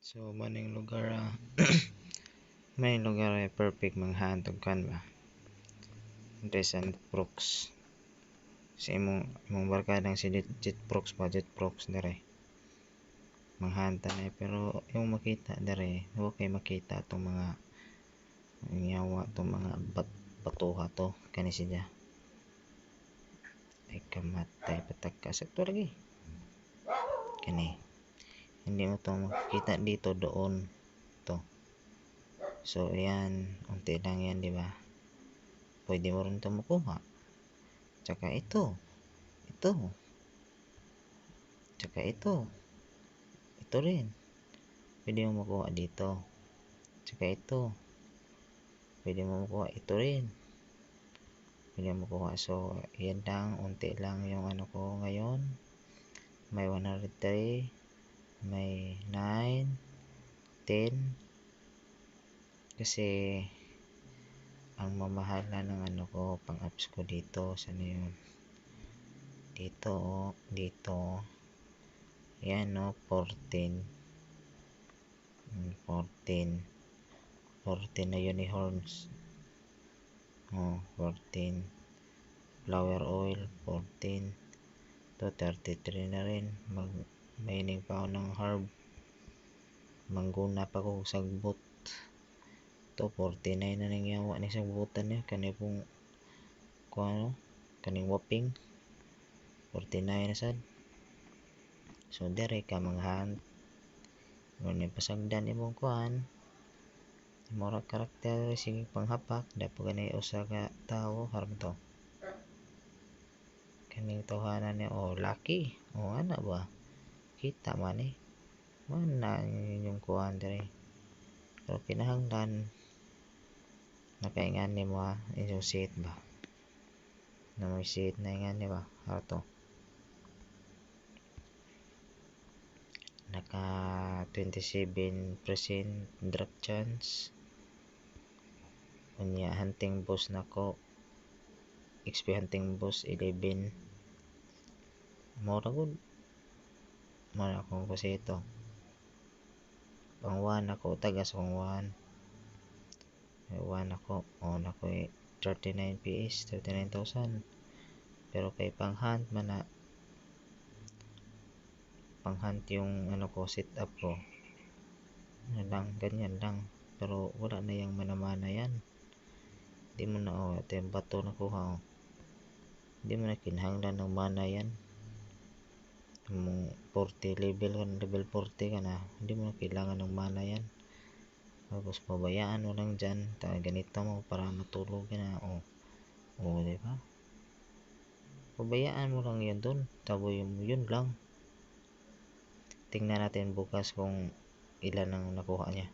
So maning lugar may lugar ay perfect manghantog kan ba Jet Brooks sa imong barkadang si Jet Brooks dere manghanta na pero yung makita dere huwag kay makita tong mga nyawa tong mga batuha to kani siya ay kamatay patagka sa to lagi kani hindi mo to makita dito doon to. So yan unti lang yan, di ba? Pwede mo rin ito makuha. Tsaka ito tsaka ito rin pwede mo makuha dito. Tsaka ito pwede mo makuha, ito rin pwede mo makuha. So yan lang, unti lang yung ano ko ngayon. May 103, may 9, 10 kasi ang mamahal na ng ano ko pang apps ko dito. Sana yun dito yan no, 14 na unicorns 14 flower oil 14 to 33 na rin. Maining pa ako ng herb, mangguna pa ko sagbot to 49 na nang yawa ni sagbutan niya kani pong kuano kaning waping 49 na sad. So dire ka manghan ngunit pasagdan imong kuan mura karakter sige panghapak dapat ganay usa ka tawo harap to kaning tawhanan niya lucky ana ba kita man mana yung kuan dire pero kinahanglan nakaingan mo yung seat ba na may seat na ingan ba ato naka 27% drop chance unya hunting boss nako XP hunting boss 11 mura gud mura akong kasi ito pang 1 ako tagas pang 1 ako nako 39 PS 39,000 pero kay pang hunt man na pang hunt yung ano ko set up ko lang ganyan lang pero wala na yung manamana yan. Di mo na ito yung bato na kuha di mo na kinahanglan ng mana yan. Mong 40 level 40 ka na hindi mo na kailangan ng mana yan. Tapos pabayaan mo lang dyan ganito mo para matulog ka na diba pabayaan mo lang yan dun tabo yun lang. Tingnan natin bukas kung ilan ang nakuha niya.